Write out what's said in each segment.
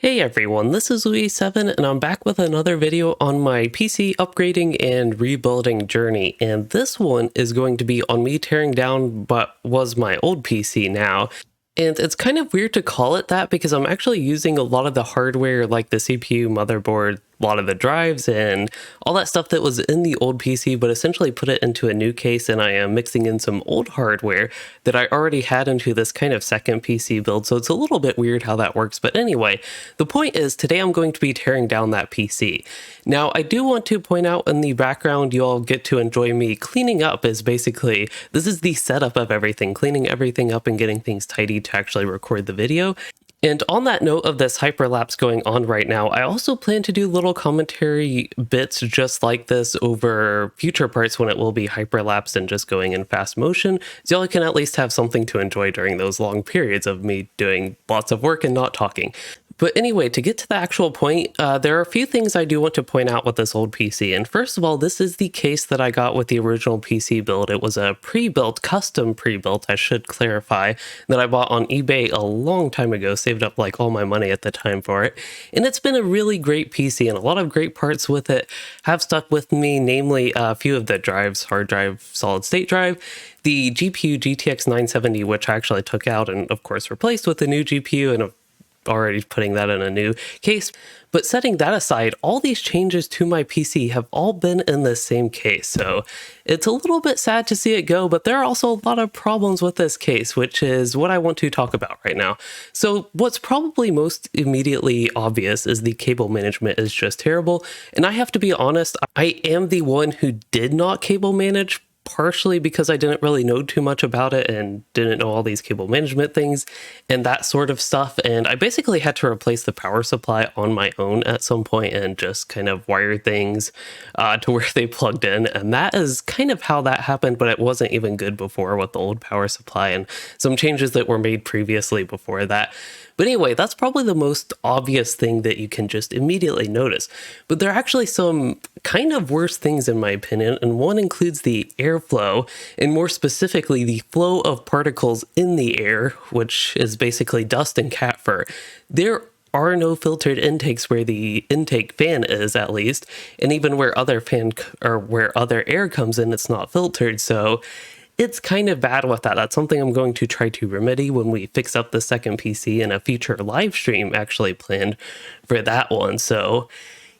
Hey everyone, this is Louis7 and I'm back with another video on my PC upgrading and rebuilding journey, and this one is going to be on me tearing down what was my old PC now. And it's kind of weird to call it that because I'm actually using a lot of the hardware like the CPU, motherboard, a lot of the drives, and all that stuff that was in the old PC, but essentially put it into a new case, and I am mixing in some old hardware that I already had into this kind of second PC build, so it's a little bit weird how that works. But anyway, the point is today I'm going to be tearing down that PC. Now, I do want to point out in the background you all get to enjoy me cleaning up is basically, this is the setup of everything, cleaning everything up and getting things tidy to actually record the video. And on that note of this hyperlapse going on right now, I also plan to do little commentary bits just like this over future parts when it will be hyperlapsed and just going in fast motion, so y'all can at least have something to enjoy during those long periods of me doing lots of work and not talking. But anyway, to get to the actual point, there are a few things I do want to point out with this old PC. And first of all, this is the case that I got with the original PC build. It was a pre-built, custom pre-built, I should clarify, that I bought on eBay a long time ago, saved up like all my money at the time for it. And it's been a really great PC, and a lot of great parts with it have stuck with me, namely a few of the drives, hard drive, solid state drive, the GPU GTX 970, which I actually took out and of course replaced with a new GPU, and already putting that in a new case. But setting that aside, all these changes to my PC have all been in the same case, so it's a little bit sad to see it go, but there are also a lot of problems with this case, which is what I want to talk about right now. So what's probably most immediately obvious is the cable management is just terrible, and I have to be honest, I am the one who did not cable manage, partially because I didn't really know too much about it and didn't know all these cable management things and that sort of stuff, and I basically had to replace the power supply on my own at some point and just kind of wire things to where they plugged in, and that is kind of how that happened, but it wasn't even good before with the old power supply and some changes that were made previously before that. But anyway, that's probably the most obvious thing that you can just immediately notice. But there are actually some kind of worse things in my opinion, and one includes the airflow, and more specifically the flow of particles in the air, which is basically dust and cat fur. There are no filtered intakes where the intake fan is, at least, and even where other air comes in, it's not filtered, so it's kind of bad with that. That's something I'm going to try to remedy when we fix up the second PC, and a future live stream actually planned for that one. So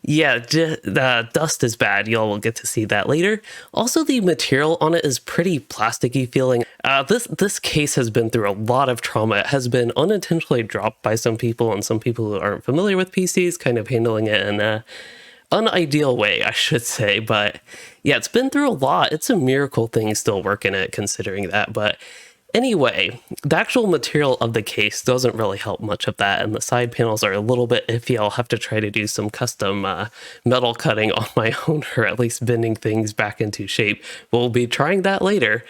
yeah, the dust is bad. Y'all will get to see that later. Also, the material on it is pretty plasticky feeling. This case has been through a lot of trauma. It has been unintentionally dropped by some people, and some people who aren't familiar with PCs kind of handling it in a unideal way, I should say. But yeah, it's been through a lot. It's a miracle thing still working it considering that. But anyway, the actual material of the case doesn't really help much of that, and the side panels are a little bit iffy. I'll have to try to do some custom metal cutting on my own, or at least bending things back into shape. We'll be trying that later.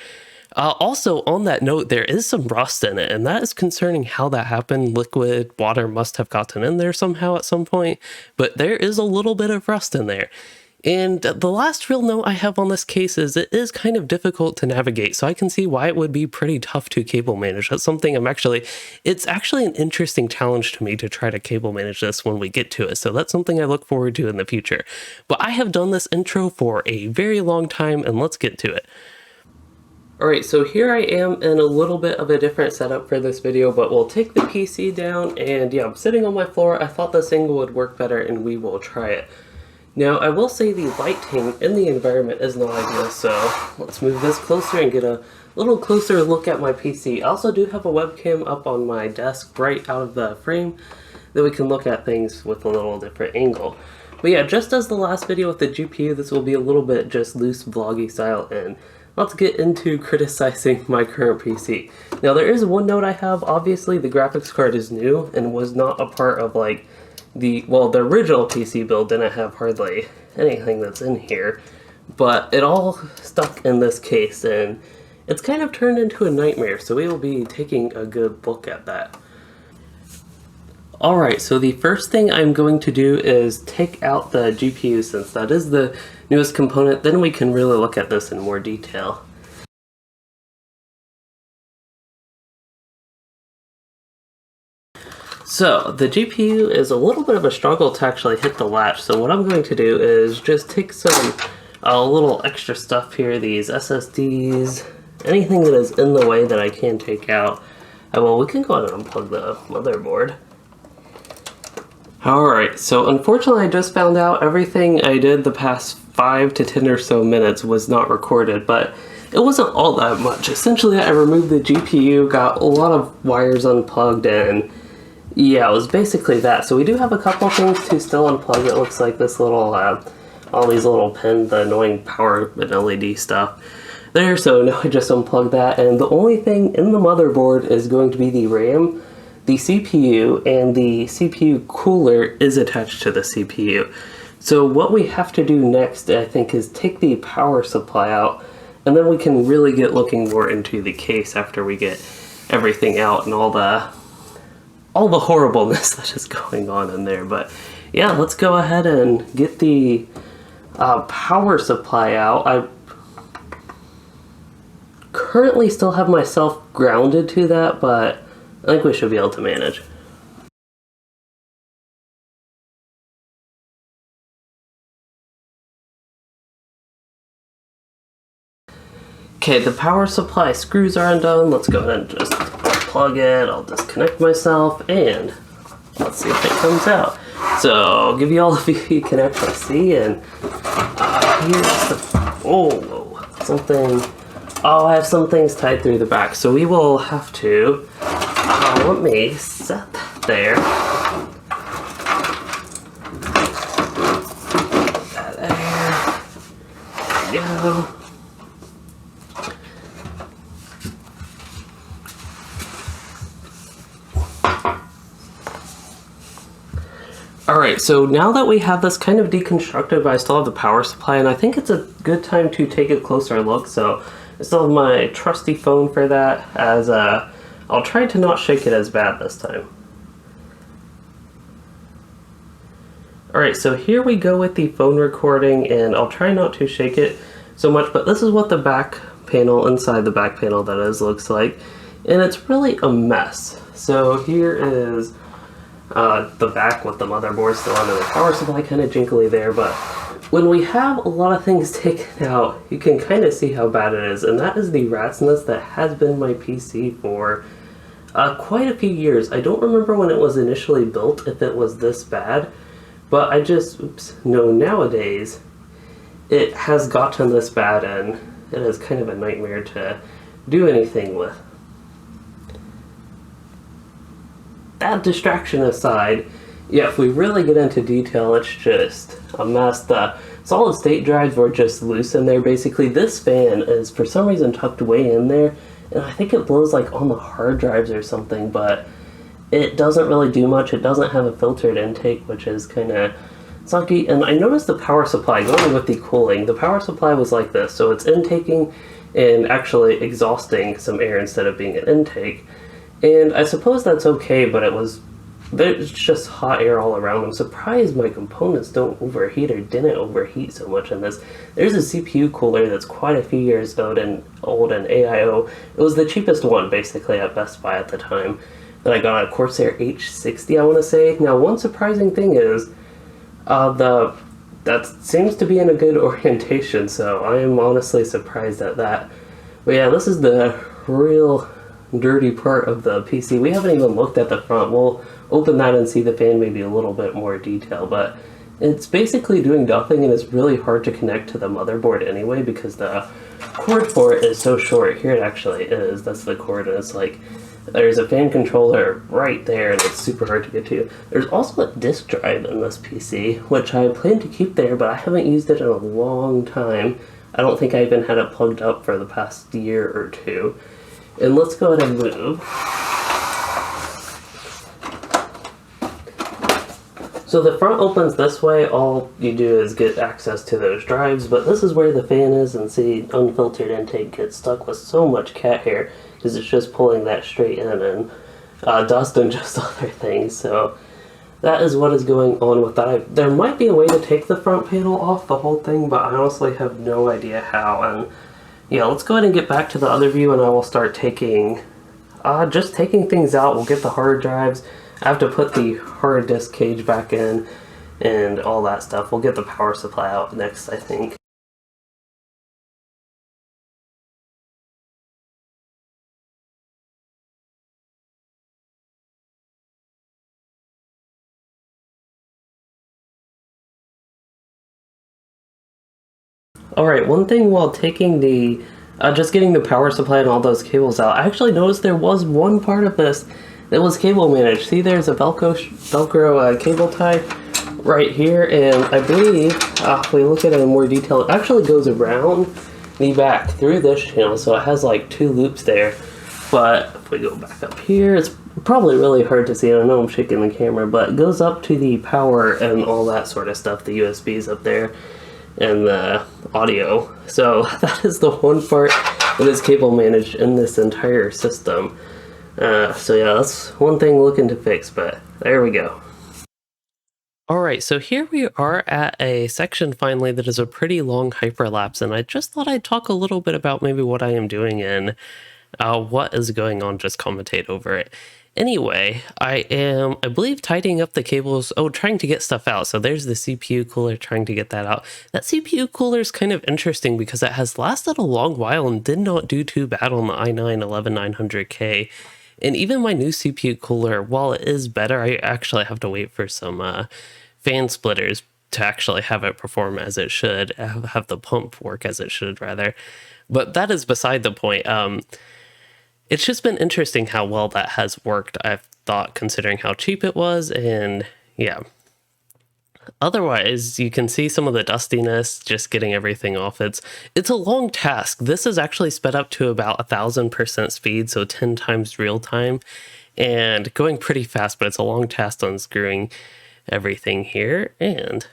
Also, on that note, there is some rust in it, and that is concerning how that happened. Liquid water must have gotten in there somehow at some point, but there is a little bit of rust in there. And the last real note I have on this case is it is kind of difficult to navigate, so I can see why it would be pretty tough to cable manage. That's something it's actually an interesting challenge to me to try to cable manage this when we get to it, so that's something I look forward to in the future. But I have done this intro for a very long time, and let's get to it. Alright, so here I am in a little bit of a different setup for this video, but we'll take the PC down, and yeah, I'm sitting on my floor. I thought this angle would work better, and we will try it. Now, I will say the lighting in the environment is not ideal, so let's move this closer and get a little closer look at my PC. I also do have a webcam up on my desk right out of the frame that we can look at things with a little different angle. But yeah, just as the last video with the GPU, this will be a little bit just loose vloggy style, and let's get into criticizing my current PC. Now, there is one note I have. Obviously, the graphics card is new and was not a part of like the original PC build didn't have hardly anything that's in here, but it all stuck in this case, and it's kind of turned into a nightmare, so we will be taking a good look at that. Alright, so the first thing I'm going to do is take out the GPU, since that is the newest component, then we can really look at this in more detail. So the GPU is a little bit of a struggle to actually hit the latch. So what I'm going to do is just take some little extra stuff here, these SSDs, anything that is in the way that I can take out. Well, we can go ahead and unplug the motherboard. Alright, so unfortunately I just found out everything I did the past 5 to 10 or so minutes was not recorded, but it wasn't all that much. Essentially I removed the GPU, got a lot of wires unplugged, and yeah, it was basically that. So we do have a couple things to still unplug. It looks like this little, all these little pins, the annoying power and LED stuff there. So now I just unplugged that, and the only thing in the motherboard is going to be the RAM, the CPU, and the CPU cooler is attached to the CPU. So what we have to do next, I think, is take the power supply out, and then we can really get looking more into the case after we get everything out and all the horribleness that is going on in there. But yeah, let's go ahead and get the power supply out. I currently still have myself grounded to that, but I think we should be able to manage. Okay, the power supply screws are undone. Let's go ahead and just plug it. I'll disconnect myself and let's see if it comes out. So I'll give you all the view you can actually see, and here's the, something. Oh, I have some things tied through the back, so we will have to, let me set that there. There we go. Alright, so now that we have this kind of deconstructed, but I still have the power supply, and I think it's a good time to take a closer look. So I still have my trusty phone for that, as I'll try to not shake it as bad this time. Alright, so here we go with the phone recording, and I'll try not to shake it so much, but this is what the back panel, inside the back panel that is, looks like, and it's really a mess. So here is the back with the motherboard still on and the power supply kind of jinkly there, but when we have a lot of things taken out, you can kind of see how bad it is, and that is the rat's nest that has been my PC for quite a few years. I don't remember when it was initially built, if it was this bad, but I just know nowadays it has gotten this bad, and it is kind of a nightmare to do anything with. That distraction aside, yeah, if we really get into detail, it's just a mess. The solid state drives were just loose in there, basically. This fan is for some reason tucked way in there, and I think it blows like on the hard drives or something, but it doesn't really do much. It doesn't have a filtered intake, which is kind of sucky. And I noticed the power supply, going with the cooling, the power supply was like this, so it's intaking and actually exhausting some air instead of being an intake. And I suppose that's okay, but there's just hot air all around. I'm surprised my components don't overheat or didn't overheat so much in this. There's a CPU cooler that's quite a few years old and AIO. It was the cheapest one, basically, at Best Buy at the time, that I got a Corsair H60, I want to say. Now, one surprising thing is, that seems to be in a good orientation, so I am honestly surprised at that. But yeah, this is the real dirty part of the PC. We haven't even looked at the front. We'll open that and see the fan maybe a little bit more detail, but it's basically doing nothing, and it's really hard to connect to the motherboard anyway because the cord for it is so short. Here it actually is. That's the cord, and it's like there's a fan controller right there, and it's super hard to get to. There's also a disk drive in this PC, which I plan to keep there, but I haven't used it in a long time. I don't think I even had it plugged up for the past year or two. And let's go ahead and move. So the front opens this way. All you do is get access to those drives, but this is where the fan is, and see, unfiltered intake gets stuck with so much cat hair because it's just pulling that straight in, and dust and just other things. So that is what is going on with that. There might be a way to take the front panel off the whole thing, but I honestly have no idea how. And yeah, let's go ahead and get back to the other view, and I will start taking, just taking things out. We'll get the hard drives. I have to put the hard disk cage back in and all that stuff. We'll get the power supply out next, I think. Alright, one thing while taking the, just getting the power supply and all those cables out, I actually noticed there was one part of this that was cable managed. See, there's a Velcro cable tie right here, and I believe, if we look at it in more detail, it actually goes around the back through this channel, so it has like 2 loops there. But if we go back up here, it's probably really hard to see. I know I'm shaking the camera, but it goes up to the power and all that sort of stuff, the USBs up there, and the audio. So that is the one part that is cable managed in this entire system. So yeah, that's one thing looking to fix, but there we go. Alright, so here we are at a section finally that is a pretty long hyperlapse, and I just thought I'd talk a little bit about maybe what I am doing and what is going on, just commentate over it. Anyway, I am, I believe, tidying up the cables. Oh, trying to get stuff out. So there's the CPU cooler, trying to get that out. That CPU cooler is kind of interesting because it has lasted a long while and did not do too bad on the i9-11900K. And even my new CPU cooler, while it is better, I actually have to wait for some fan splitters to actually have it perform as it should, have the pump work as it should, rather. But that is beside the point. It's just been interesting how well that has worked, I've thought, considering how cheap it was, and yeah. Otherwise, you can see some of the dustiness, just getting everything off. It's a long task. This is actually sped up to about 1000% speed, so 10 times real time, and going pretty fast, but it's a long task unscrewing everything here. And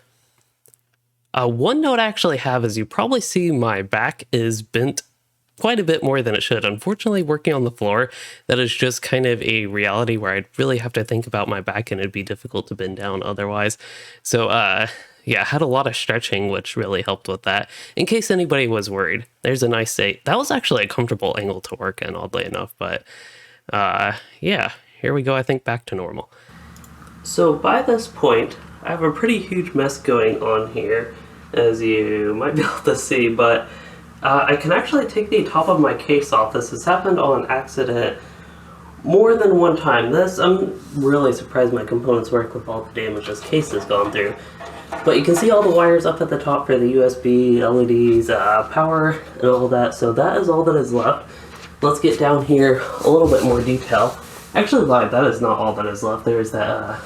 one note I actually have is you probably see my back is bent quite a bit more than it should. Unfortunately, working on the floor, that is just kind of a reality where I'd really have to think about my back, and it'd be difficult to bend down otherwise. So yeah, I had a lot of stretching, which really helped with that. In case anybody was worried, there's a nice seat. That was actually a comfortable angle to work in, oddly enough, but yeah, here we go, I think, back to normal. So by this point, I have a pretty huge mess going on here, as you might be able to see, but I can actually take the top of my case off. This has happened on accident more than one time. I'm really surprised my components work with all the damage this case has gone through. But you can see all the wires up at the top for the USB, LEDs, power, and all that. So that is all that is left. Let's get down here a little bit more detail. Actually lied, that is not all that is left. There's that,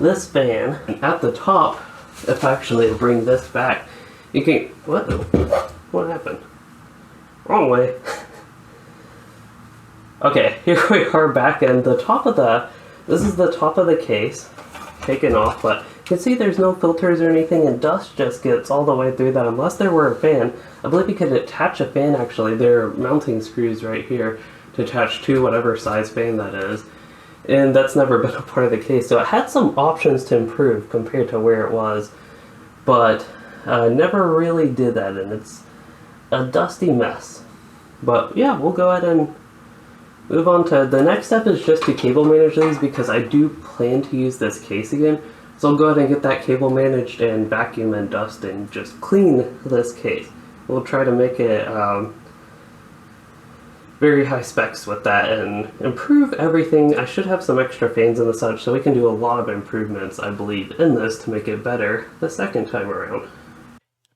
this fan. And at the top, if I actually bring this back, you can, what happened? Wrong way. Okay, here we are back, and the top of this is the top of the case, taken off, but you can see there's no filters or anything, and dust just gets all the way through that, unless there were a fan. I believe you could attach a fan, actually. There are mounting screws right here to attach to whatever size fan that is, and that's never been a part of the case, so it had some options to improve compared to where it was, but never really did that, and it's a dusty mess. But yeah, we'll go ahead and move on to the next step. Is just to cable manage these, because I do plan to use this case again. So I'll go ahead and get that cable managed and vacuum and dust and just clean this case. We'll try to make it very high specs with that and improve everything. I should have some extra fans and such, so we can do a lot of improvements, I believe, in this to make it better the second time around.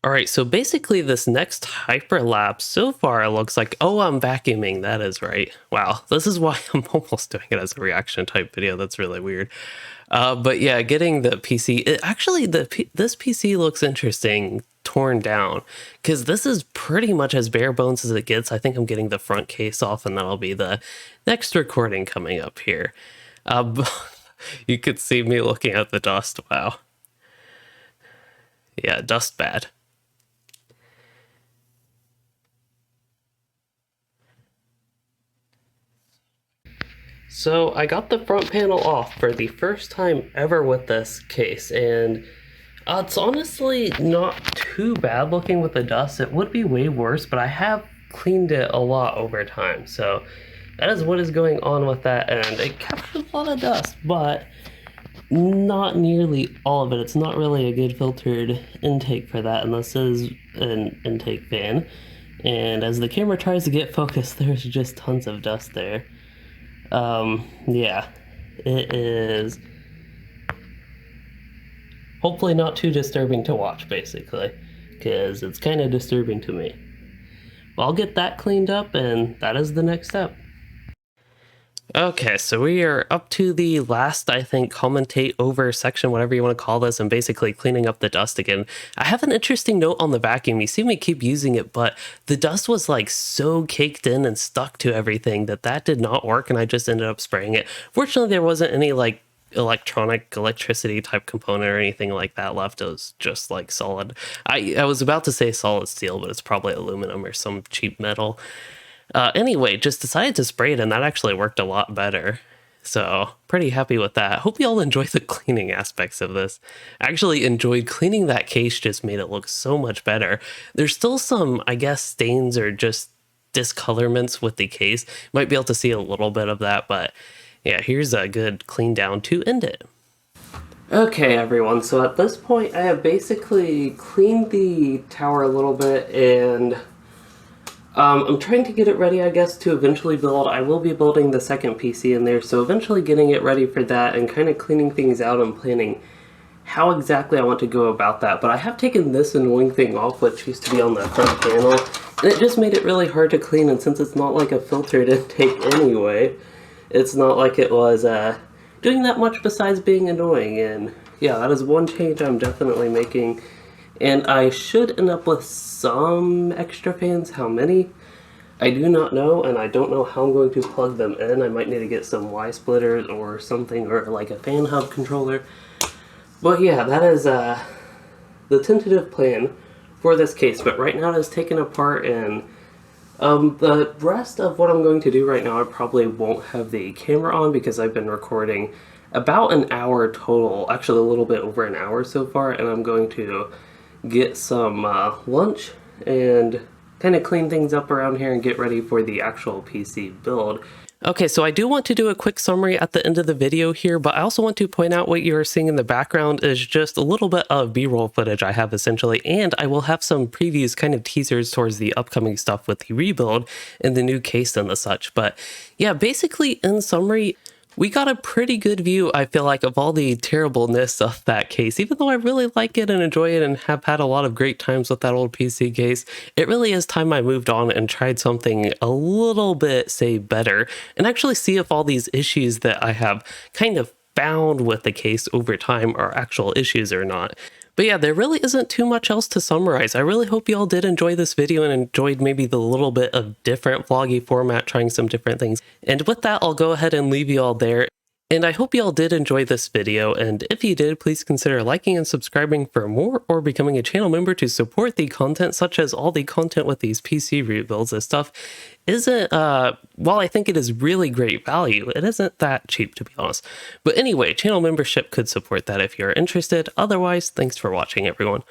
Alright, so basically this next hyperlapse, so far it looks like, oh, I'm vacuuming, that is right. Wow, this is why I'm almost doing it as a reaction type video, that's really weird. But yeah, getting the PC, this PC looks interesting torn down, because this is pretty much as bare bones as it gets. I think I'm getting the front case off, and that'll be the next recording coming up here. You could see me looking at the dust, wow. Yeah, dust bad. So I got the front panel off for the first time ever with this case, and it's honestly not too bad looking with the dust. It would be way worse, but I have cleaned it a lot over time. So that is what is going on with that end. It captures a lot of dust, but not nearly all of it. It's not really a good filtered intake for that, and this is an intake fan. And as the camera tries to get focused, there's just tons of dust there. Yeah, it is hopefully not too disturbing to watch, basically, because it's kind of disturbing to me. Well, I'll get that cleaned up, and that is the next step. Okay, so we are up to the last, I think, commentate over section, whatever you want to call this, and basically cleaning up the dust again. I have an interesting note on the vacuum. You see me keep using it, but the dust was like so caked in and stuck to everything that did not work, and I just ended up spraying it. Fortunately, there wasn't any like electricity type component or anything like that left. It was just like solid. I was about to say solid steel, but it's probably aluminum or some cheap metal. Anyway, just decided to spray it, and that actually worked a lot better. So, pretty happy with that. Hope you all enjoy the cleaning aspects of this. I actually enjoyed cleaning that case, just made it look so much better. There's still some, I guess, stains or just discolorments with the case. Might be able to see a little bit of that, but yeah, here's a good clean down to end it. Okay, everyone, so at this point, I have basically cleaned the tower a little bit, and I'm trying to get it ready, I guess, to eventually build. I will be building the second PC in there, so eventually getting it ready for that and kind of cleaning things out and planning how exactly I want to go about that. But I have taken this annoying thing off, which used to be on the front panel, and it just made it really hard to clean, and since it's not like a filtered intake anyway, it's not like it was doing that much besides being annoying. And yeah, that is one change I'm definitely making. And I should end up with some extra fans. How many? I do not know, and I don't know how I'm going to plug them in. I might need to get some Y-splitters or something, or like a fan hub controller. But yeah, that is the tentative plan for this case. But right now it is taken apart, and the rest of what I'm going to do right now, I probably won't have the camera on because I've been recording about an hour total, actually a little bit over an hour so far, and I'm going to get some lunch and kind of clean things up around here and get ready for the actual PC build. Okay, so I do want to do a quick summary at the end of the video here, but I also want to point out what you're seeing in the background is just a little bit of B-roll footage I have essentially, and I will have some previews, kind of teasers towards the upcoming stuff with the rebuild and the new case and the such. But yeah, basically in summary, we got a pretty good view, I feel like, of all the terribleness of that case. Even though I really like it and enjoy it and have had a lot of great times with that old PC case, it really is time I moved on and tried something a little bit, say, better, and actually see if all these issues that I have kind of found with the case over time are actual issues or not. But yeah, there really isn't too much else to summarize. I really hope you all did enjoy this video and enjoyed maybe the little bit of different vloggy format, trying some different things. And with that, I'll go ahead and leave you all there. And I hope you all did enjoy this video, and if you did, please consider liking and subscribing for more, or becoming a channel member to support the content, such as all the content with these PC rebuilds. This stuff isn't, while I think it is really great value, it isn't that cheap, to be honest. But anyway, channel membership could support that if you're interested. Otherwise, thanks for watching, everyone.